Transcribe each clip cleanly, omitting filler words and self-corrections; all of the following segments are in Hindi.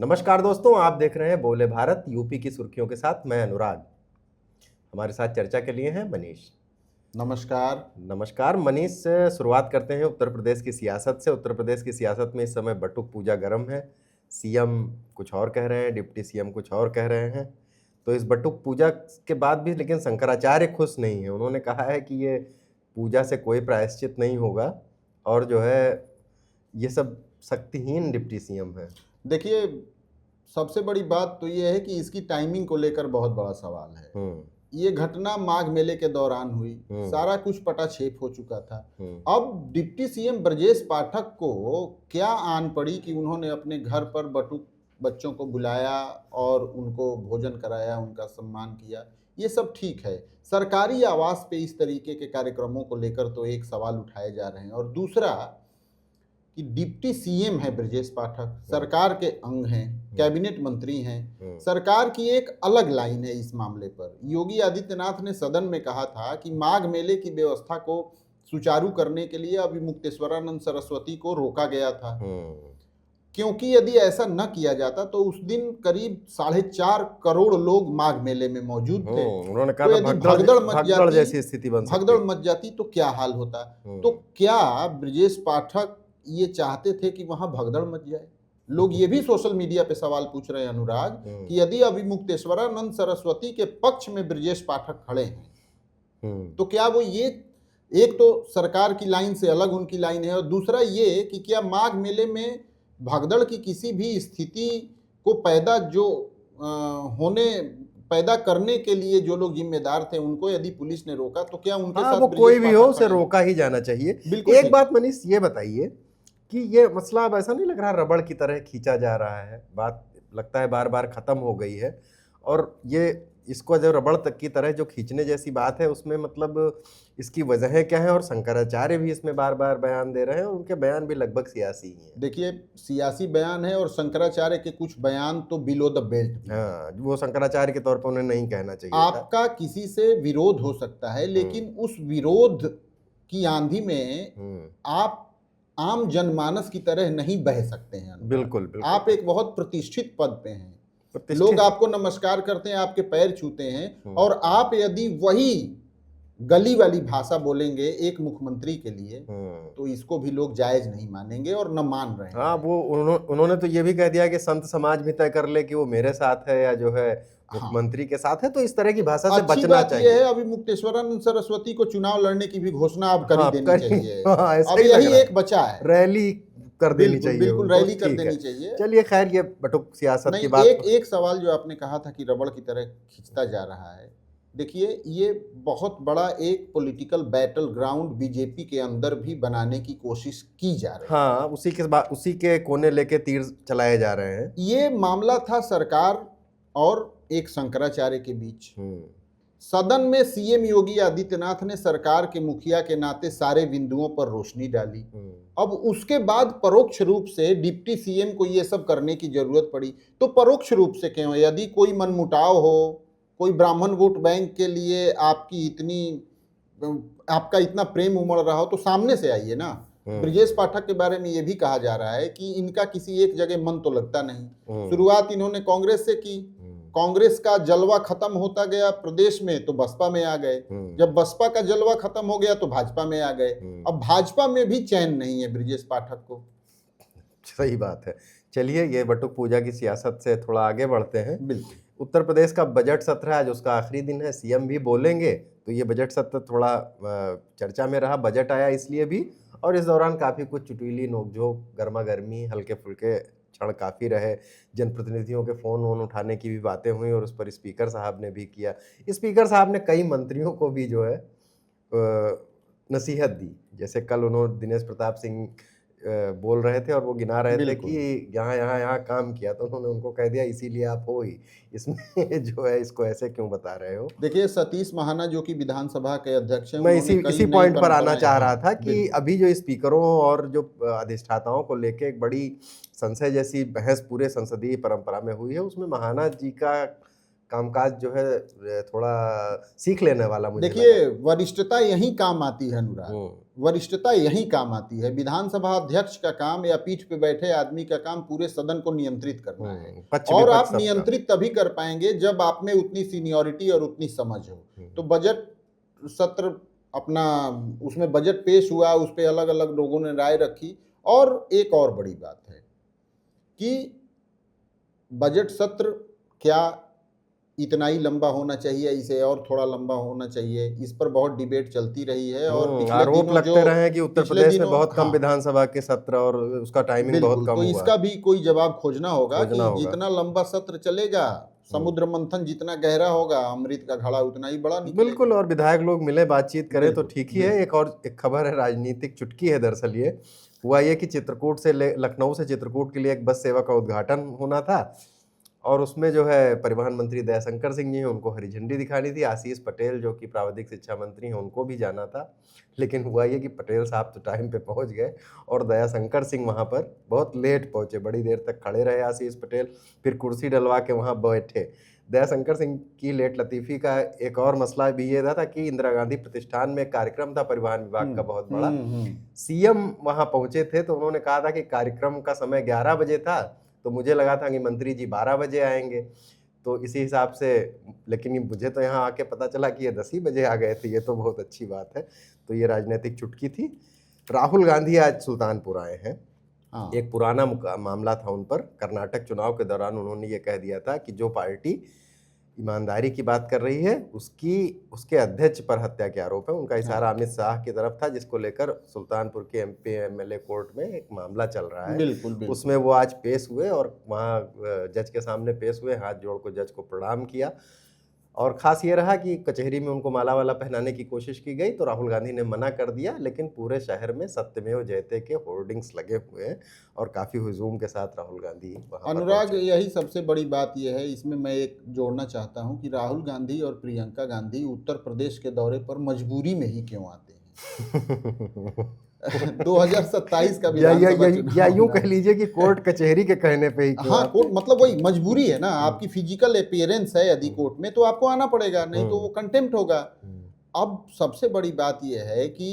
नमस्कार दोस्तों, आप देख रहे हैं बोले भारत यूपी की सुर्खियों के साथ। मैं अनुराग। हमारे साथ चर्चा के लिए हैं मनीष। नमस्कार। नमस्कार मनीष, से शुरुआत करते हैं उत्तर प्रदेश की सियासत से। उत्तर प्रदेश की सियासत में इस समय बटुक पूजा गर्म है। सीएम कुछ और कह रहे हैं, डिप्टी सीएम कुछ और कह रहे हैं। तो इस बटुक पूजा के बाद भी लेकिन शंकराचार्य खुश नहीं है। उन्होंने कहा है कि ये पूजा से कोई प्रायश्चित नहीं होगा और जो है ये सब शक्तिहीन डिप्टी सीएम है। देखिए, सबसे बड़ी बात तो ये है कि इसकी टाइमिंग को लेकर बहुत बड़ा सवाल है। ये घटना माघ मेले के दौरान हुई, सारा कुछ पटाक्षेप हो चुका था। अब डिप्टी सीएम ब्रजेश पाठक को क्या आन पड़ी कि उन्होंने अपने घर पर बटुक बच्चों को बुलाया और उनको भोजन कराया, उनका सम्मान किया। ये सब ठीक है। सरकारी आवास पे इस तरीके के कार्यक्रमों को लेकर तो एक सवाल उठाए जा रहे हैं, और दूसरा कि डिप्टी सीएम है ब्रजेश पाठक, सरकार के अंग हैं, कैबिनेट मंत्री हैं। सरकार की एक अलग लाइन है इस मामले पर। योगी आदित्यनाथ ने सदन में कहा था कि माघ मेले की व्यवस्था को सुचारू करने के लिए अभी मुक्तेश्वरानंद सरस्वती को रोका गया था, क्योंकि यदि ऐसा न किया जाता तो उस दिन करीब 4.5 करोड़ लोग माघ मेले में मौजूद थे। उन्होंने कहा तो था यदि भगदड़ जैसी स्थिति बन सकती भगदड़ मच जाती तो क्या हाल होता। तो क्या ब्रजेश पाठक ये चाहते थे कि वहां भगदड़ मच जाए? लोग ये भी सोशल मीडिया पे सवाल पूछ रहे हैं अनुराग कि यदि अभी मुक्तेश्वरानंद सरस्वती के पक्ष में ब्रजेश पाठक खड़े हैं तो क्या वो ये, एक तो सरकार की लाइन से अलग उनकी लाइन है, और दूसरा ये कि क्या माघ मेले में भगदड़ की किसी भी स्थिति को पैदा करने के लिए जो लोग जिम्मेदार थे उनको यदि पुलिस ने रोका तो क्या उनके साथ वो कोई भी हो उसे रोका ही जाना चाहिए। बिल्कुल। एक बात मनीष ये बताइए कि ये मसला अब ऐसा नहीं लग रहा रबड़ की तरह खींचा जा रहा है, बात लगता है बार बार खत्म हो गई है, और ये इसको जो रबड़ तक की तरह जो खींचने जैसी बात है उसमें मतलब इसकी वजहें क्या है? और शंकराचार्य भी इसमें बार बार बयान दे रहे हैं और उनके बयान भी लगभग सियासी ही हैं। देखिए, सियासी बयान है और शंकराचार्य के कुछ बयान तो बिलो द बेल्ट। हाँ, वो शंकराचार्य के तौर पर उन्हें नहीं कहना चाहिए आपका किसी से विरोध हो सकता है, लेकिन उस विरोध की आंधी में आप आम जनमानस की तरह नहीं बह सकते हैं। बिल्कुल, बिल्कुल। आप एक बहुत प्रतिष्ठित पद पे हैं, लोग आपको नमस्कार करते हैं, आपके पैर छूते हैं, और आप यदि वही गली वाली भाषा बोलेंगे एक मुख्यमंत्री के लिए तो इसको भी लोग जायज नहीं मानेंगे और न मान रहे हैं। हाँ, वो उन्होंने तो ये भी कह दिया कि संत समाज भी तय कर ले कि वो मेरे साथ है या जो है मुख्यमंत्री के साथ है, तो इस तरह की भाषा से बचना चाहिए। ये है, अभी मुक्तेश्वरानंद सरस्वती को चुनाव लड़ने की भी घोषणा अब कर देनी चाहिए। अब यही एक बचा है, रैली कर देनी चाहिए। बिल्कुल रैली कर देनी चाहिए। चलिए खैर, ये बटुक सियासत की बात। एक सवाल जो आपने कहा था कि रबड़ की तरह खींचता जा रहा है, देखिए ये बहुत बड़ा एक पॉलिटिकल बैटल ग्राउंड बीजेपी के अंदर भी बनाने की कोशिश की जा रही है। हाँ, उसी के कोने लेके तीर चलाए जा रहे हैं। ये मामला था सरकार और एक शंकराचार्य के बीच। सदन में सीएम योगी आदित्यनाथ ने सरकार के मुखिया के नाते सारे बिंदुओं पर रोशनी डाली। अब उसके बाद परोक्ष रूप से डिप्टी सीएम को ये सब करने की जरूरत पड़ी, तो परोक्ष रूप से क्यों? यदि कोई मनमुटाव हो, कोई ब्राह्मण वोट बैंक के लिए आपका इतना प्रेम उमड़ रहा हो तो सामने से आइए ना। ब्रजेश पाठक के बारे में ये भी कहा जा रहा है कि इनका किसी एक जगह मन तो लगता नहीं। शुरुआत इन्होंने कांग्रेस से की, कांग्रेस का जलवा खत्म होता गया प्रदेश में तो बसपा में आ गए, जब बसपा का जलवा खत्म हो गया तो भाजपा में आ गए। अब भाजपा में भी चैन नहीं है ब्रजेश पाठक को। सही बात है। चलिए, ये बटुक पूजा की सियासत से थोड़ा आगे बढ़ते हैं। बिल्कुल। उत्तर प्रदेश का बजट सत्र है, आज उसका आखिरी दिन है। सीएम भी बोलेंगे, तो ये बजट सत्र थोड़ा चर्चा में रहा। बजट आया इसलिए भी, और इस दौरान काफ़ी कुछ चुटीली नोकझोंक, गर्मा गर्मी, हल्के फुल्के क्षण काफ़ी रहे। जनप्रतिनिधियों के फ़ोन वोन उठाने की भी बातें हुई और उस पर स्पीकर साहब ने भी किया। स्पीकर साहब ने कई मंत्रियों को भी जो है नसीहत दी। जैसे कल उन्होंने दिनेश प्रताप सिंह बोल रहे थे और वो गिना रहे थे कि यहाँ काम किया, तो उन्होंने उनको कह दिया इसीलिए आप हो ही इसमें जो है, इसको ऐसे क्यों बता रहे हो? देखिए, सतीश महाना जो कि विधानसभा के अध्यक्ष हैं, मैं इसी पॉइंट पर आना चाह रहा था कि अभी जो स्पीकरों और जो अधिष्ठाताओं को लेके एक बड़ी संशय जैसी बहस पूरे संसदीय परंपरा में हुई है, उसमें महाना जी का कामकाज जो है थोड़ा सीख लेने वाला मुझे देखिए, वरिष्ठता यहीं काम आती है अनुराग, लगा। वरिष्ठता यहीं काम आती है। विधानसभा अध्यक्ष का काम या पीठ पे बैठे आदमी का काम पूरे सदन को नियंत्रित करना है, पक्ष और विपक्ष आप सबका। नियंत्रित तभी कर पाएंगे जब आप में उतनी सीनियरिटी और उतनी समझ हो। तो बजट सत्र अपना, उसमें बजट पेश हुआ, उस पर अलग अलग लोगों ने राय रखी। और एक और बड़ी बात है कि बजट सत्र क्या इतना ही लंबा होना चाहिए, इसे और थोड़ा लंबा होना चाहिए, इस पर बहुत डिबेट चलती रही है। और पिछले आरोप दिनों लगते रहे हैं कि उत्तर पिछले प्रदेश में दिनों, बहुत कम हाँ, विधानसभा के सत्र और उसका टाइमिंग बहुत बिल्कुल, कम तो हुआ। इसका भी कोई जवाब खोजना होगा खोजना कि होगा। जितना लंबा सत्र चलेगा, समुद्र मंथन जितना गहरा होगा, अमृत का घड़ा उतना ही बड़ा निकलेगा। बिल्कुल, और विधायक लोग मिले बातचीत करें तो बिल्कुल, ठीक ही है। एक खबर है, राजनीतिक चुटकी है दरअसल। ये हुआ ये कि चित्रकूट से लखनऊ से चित्रकूट के लिए एक बस सेवा का उद्घाटन होना था, और उसमें जो है परिवहन मंत्री दयाशंकर सिंह जी हैं, उनको हरी झंडी दिखानी थी। आशीष पटेल जो कि प्राविधिक शिक्षा मंत्री हैं, उनको भी जाना था। लेकिन हुआ ये कि पटेल साहब तो टाइम पे पहुंच गए और दयाशंकर सिंह वहां पर बहुत लेट पहुंचे। बड़ी देर तक खड़े रहे आशीष पटेल, फिर कुर्सी डलवा के वहां बैठे। दयाशंकर सिंह की लेट लतीफ़ी का एक और मसला भी ये था कि इंदिरा गांधी प्रतिष्ठान में एक कार्यक्रम था परिवहन विभाग का बहुत बड़ा। सीएम वहां पहुंचे थे तो उन्होंने कहा था कि कार्यक्रम का समय 11 बजे था, तो मुझे लगा था कि मंत्री जी 12 बजे आएंगे, तो इसी हिसाब से, लेकिन मुझे तो यहाँ आके पता चला कि ये 10 ही बजे आ गए थे। ये तो बहुत अच्छी बात है। तो ये राजनीतिक चुटकी थी। राहुल गांधी आज सुल्तानपुर आए हैं। एक पुराना मामला था उन पर। कर्नाटक चुनाव के दौरान उन्होंने ये कह दिया था कि जो पार्टी ईमानदारी की बात कर रही है उसके अध्यक्ष पर हत्या के आरोप है। उनका इशारा अमित शाह की तरफ था, जिसको लेकर सुल्तानपुर के एमपी एमएलए कोर्ट में एक मामला चल रहा है। बिल्कुल, बिल्कुल। उसमें वो आज पेश हुए और वहाँ जज के सामने पेश हुए, हाथ जोड़ को जज को प्रणाम किया। और खास ये रहा कि कचहरी में उनको माला वाला पहनाने की कोशिश की गई तो राहुल गांधी ने मना कर दिया, लेकिन पूरे शहर में सत्यमेव जयते के होर्डिंग्स लगे हुए हैं और काफी हुजूम के साथ राहुल गांधी वहां पर अनुराग, पहुंचे। यही सबसे बड़ी बात यह है, इसमें मैं एक जोड़ना चाहता हूं कि राहुल गांधी और प्रियंका गांधी उत्तर प्रदेश के दौरे पर मजबूरी में ही क्यों आते हैं। 2027 का विधानसभा चुनाव, या यूं कह लीजिए कि कोर्ट कचहरी के कहने पे ही क्यों हाँ, आते हैं? मतलब वही मजबूरी है ना। आपकी फिजिकल अपीयरेंस है यदि कोर्ट में, तो आपको आना पड़ेगा, नहीं तो वो कंटेम्प्ट होगा। अब सबसे बड़ी बात यह है कि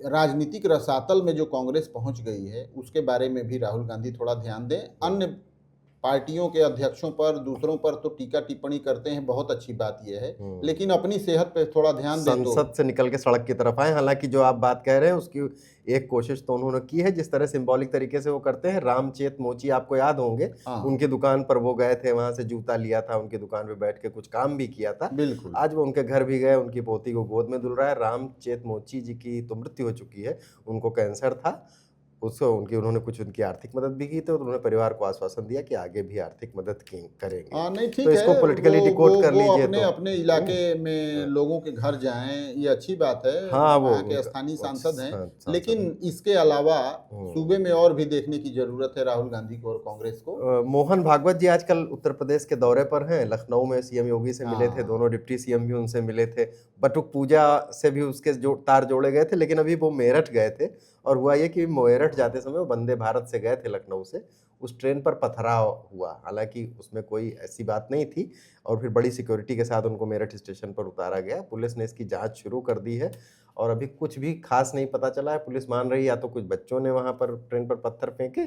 राजनीतिक रसातल में जो कांग्रेस पहुंच गई है, उसके बारे में भी राहुल गांधी थोड़ा ध्यान दें। अन्य पार्टियों के अध्यक्षों पर, दूसरों पर तो टीका टिप्पणी करते हैं, बहुत अच्छी बात यह है, लेकिन अपनी सेहत पे थोड़ा ध्यान दें। तो संसद से निकल के सड़क की तरफ आए। हालांकि जो आप बात कह रहे हैं उसकी एक कोशिश तो उन्होंने की है, जिस तरह सिंबॉलिक तरीके से वो करते हैं। रामचेत मोची आपको याद होंगे, उनकी दुकान पर वो गए थे, वहां से जूता लिया था, उनकी दुकान पे बैठ के कुछ काम भी किया था। बिल्कुल, आज वो उनके घर भी गए, उनकी पोती को गोद में दुल रहा है। रामचेत मोची जी की तो मृत्यु हो चुकी है, उनको कैंसर था। उसको उन्होंने कुछ उनकी आर्थिक मदद भी की, तो उन्होंने परिवार को आश्वासन दिया कि आगे भी आर्थिक मदद करेंगे। हाँ, नहीं, ठीक तो है, इसको पॉलिटिकली डिकोड कर लीजिए अपने तो अपने इलाके में लोगों के घर जाएं, ये अच्छी बात है। हाँ, वो वहाँ के स्थानीय सांसद हैं, सांसद लेकिन इसके अलावा सूबे में और भी देखने की जरूरत है राहुल गांधी को और कांग्रेस को। मोहन भागवत जी आजकल उत्तर प्रदेश के दौरे पर हैं। लखनऊ में सीएम योगी से मिले थे, दोनों डिप्टी सीएम भी उनसे मिले थे। बटुक पूजा से भी उसके तार जोड़े गए थे, लेकिन अभी वो मेरठ गए थे। और हुआ ये कि मेरठ जाते समय वो वंदे भारत से गए थे लखनऊ से, उस ट्रेन पर पथराव हुआ। हालांकि उसमें कोई ऐसी बात नहीं थी, और फिर बड़ी सिक्योरिटी के साथ उनको मेरठ स्टेशन पर उतारा गया। पुलिस ने इसकी जांच शुरू कर दी है और अभी कुछ भी खास नहीं पता चला है। पुलिस मान रही है या तो कुछ बच्चों ने वहां पर ट्रेन पर पत्थर फेंके,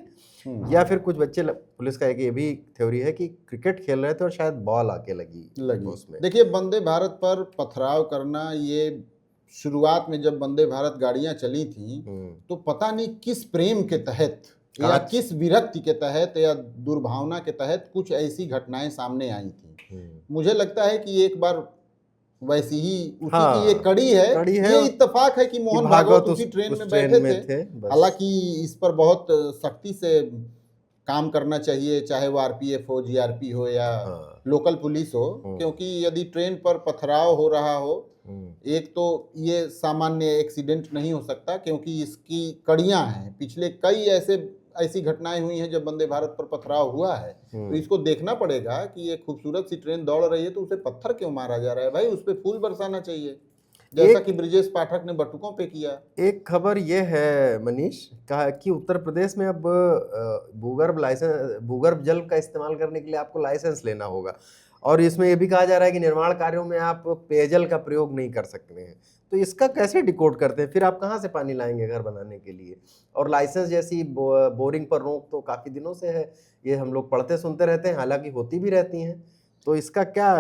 या फिर कुछ बच्चे, पुलिस का एक ये भी थ्योरी है कि क्रिकेट खेल रहे थे और शायद बॉल आके लगी उसमें। देखिए, वंदे भारत पर पथराव करना, ये शुरुआत में जब वंदे भारत गाड़ियां चली थी तो पता नहीं किस प्रेम के तहत या किस विरक्ति के तहत या दुर्भावना के तहत कुछ ऐसी घटनाएं सामने आई थी। मुझे लगता है कि एक बार वैसी ही उसी की एक कड़ी है। ये इत्तेफाक है कि मोहन भागवत उसी ट्रेन में बैठे थे। हालांकि इस पर बहुत सख्ती से काम करना चाहिए, चाहे वो आरपीएफ हो, जीआरपी हो या लोकल पुलिस हो, क्योंकि यदि ट्रेन पर पथराव हो रहा हो, एक तो ये सामान्य एक्सीडेंट नहीं हो सकता, क्योंकि इसकी कड़ियां हैं। पिछले कई ऐसी घटनाएं हुई हैं जब वंदे भारत पर पथराव हुआ है। तो इसको देखना पड़ेगा कि ये खूबसूरत सी ट्रेन दौड़ रही है तो उसे पत्थर क्यों मारा जा रहा है। भाई, उस पर फूल बरसाना चाहिए, जैसा कि ब्रिजेश पाठक ने बटुकों पे किया। एक खबर ये है मनीष, कहा कि उत्तर प्रदेश में अब भूगर्भ जल का इस्तेमाल करने के लिए आपको लाइसेंस लेना होगा। और इसमें ये भी कहा जा रहा है कि निर्माण कार्यों में आप पेयजल का प्रयोग नहीं कर सकते हैं। तो इसका कैसे डिकोड करते हैं? फिर आप कहाँ से पानी लाएंगे घर बनाने के लिए? और लाइसेंस जैसी बोरिंग पर रोक तो काफ़ी दिनों से है, ये हम लोग पढ़ते सुनते रहते हैं, हालांकि होती भी रहती हैं। तो इसका क्या,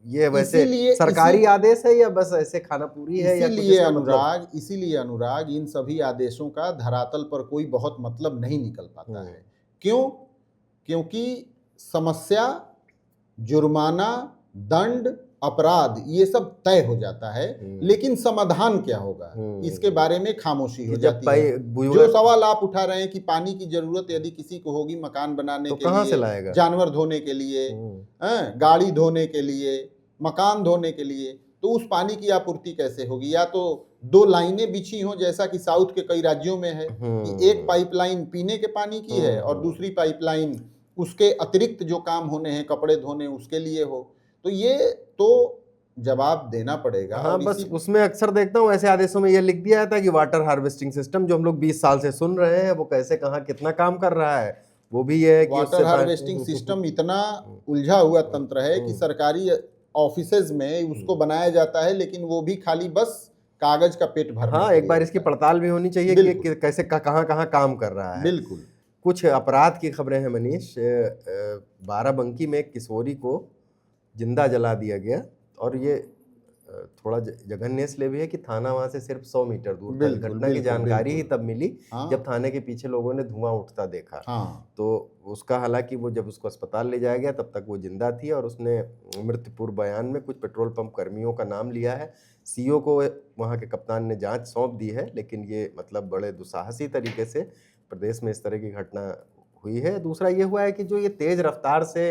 ये वैसे सरकारी आदेश है या बस ऐसे खाना पूरी है या कुछ इसका मतलब? इसीलिए अनुराग इन सभी आदेशों का धरातल पर कोई बहुत मतलब नहीं निकल पाता है। क्यों? क्योंकि समस्या, जुर्माना, दंड, अपराध ये सब तय हो जाता है, लेकिन समाधान क्या होगा इसके बारे में खामोशी हो जाती है। जो सवाल आप उठा रहे हैं कि पानी की जरूरत यदि किसी को होगी मकान बनाने तो के कहाँ लिए, से लाएगा? जानवर धोने के लिए, गाड़ी धोने के लिए, मकान धोने के लिए, तो उस पानी की आपूर्ति कैसे होगी? या तो 2 लाइनें बिछी हों जैसा कि साउथ के कई राज्यों में है कि एक पाइपलाइन पीने के पानी की है और दूसरी पाइपलाइन उसके अतिरिक्त जो काम होने हैं, कपड़े धोने, उसके लिए हो। तो ये तो जवाब देना पड़ेगा। हाँ, बस उसमें अक्सर देखता हूँ ऐसे आदेशों में ये लिख दिया जाता है कि वाटर हार्वेस्टिंग सिस्टम, जो हम लोग 20 साल से सुन रहे हैं, वो कैसे कहाँ कितना काम कर रहा है, वो भी ये है कि वाटर हार्वेस्टिंग सिस्टम इतना उलझा हुआ तंत्र है कि सरकारी ऑफिसेज में उसको बनाया जाता है, लेकिन वो भी खाली बस कागज का पेट भरने। हाँ, एक बार इसकी पड़ताल भी होनी चाहिए कि कैसे कहाँ कहाँ काम कर रहा है। बिल्कुल। कुछ अपराध की खबरें हैं मनीष। बाराबंकी में एक किशोरी को जिंदा जला दिया गया, और ये थोड़ा जघन्य इसलिए भी है कि थाना वहां से सिर्फ 100 मीटर दूर था। घटना की जानकारी ही तब मिली जब थाने के पीछे लोगों ने धुआं उठता देखा। तो उसका, हालांकि वो जब उसको अस्पताल ले जाया गया तब तक वो जिंदा थी, और उसने मृत्यु पूर्व बयान में कुछ पेट्रोल पंप कर्मियों का नाम लिया है। सीओ को वहाँ के कप्तान ने जांच सौंप दी है, लेकिन ये मतलब बड़े दुसाहसी तरीके से प्रदेश में इस तरह की घटना हुई है। दूसरा ये हुआ है कि जो ये तेज रफ्तार से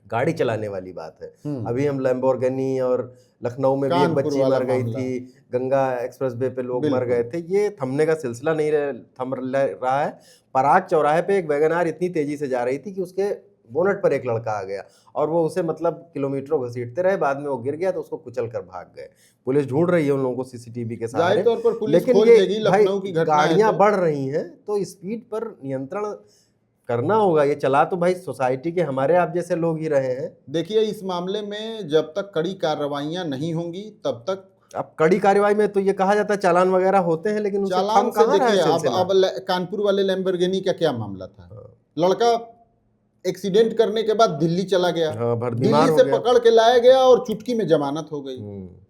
गाड़ी चलाने वाली बात है, अभी हम लैम्बोर्गिनी और लखनऊ में भी एक बच्ची मर गई थी, गंगा एक्सप्रेस वे पे लोग मर गए थे, ये थमने का सिलसिला नहीं थम रहा है। पराग चौराहे पे एक वैगन-आर इतनी तेजी से जा रही थी कि उसके बोनट पर एक लड़का आ गया और वो उसे मतलब किलोमीटरों घसीटते रहे, बाद में वो गिर गया तो उसको कुचल कर भाग गए। पुलिस ढूंढ रही है उन लोगों को सीसीटीवी के सहारे, लेकिन ये भाई गाड़ियां बढ़ रही हैं तो स्पीड पर नियंत्रण करना होगा। ये चला तो भाई सोसाइटी के हमारे आप जैसे लोग ही रहे हैं। देखिए, इस मामले में जब तक कड़ी कार्रवाइयां नहीं होंगी तब तक, अब कड़ी कार्रवाई में तो ये कहा जाता है चालान वगैरह होते हैं, लेकिन चालान से देखिए, अब कानपुर वाले लैम्बोर्गिनी का क्या मामला था? लड़का एक्सीडेंट करने के बाद दिल्ली चला गया, दिल्ली से पकड़ के लाया गया और चुटकी में जमानत हो गई।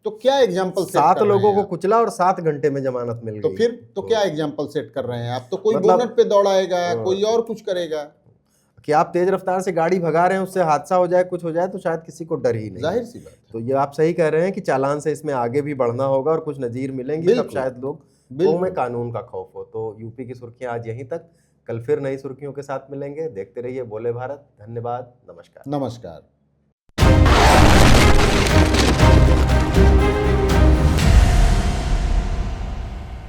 तो क्या एग्जाम्पल? 7 लोगों को कुचला और 7 घंटे में जमानत मिल गई। तो फिर तो क्या एग्जाम्पल सेट कर रहे हैं आप? तो कोई बोनट पे दौड़ाएगा, कोई और कुछ करेगा। कि आप तेज रफ्तार से गाड़ी भगा रहे हैं, उससे हादसा हो जाए, कुछ हो जाए, तो शायद किसी को डर ही नहीं। जाहिर सी बात। तो ये आप सही कह रहे हैं कि चालान से इसमें आगे भी बढ़ना होगा और कुछ नजीर मिलेंगी, तब शायद लोग में कानून का खौफ हो। तो यूपी की सुर्खियां आज यहीं तक, कल फिर नई सुर्खियों के साथ मिलेंगे। देखते रहिए बोले भारत। धन्यवाद, नमस्कार। नमस्कार।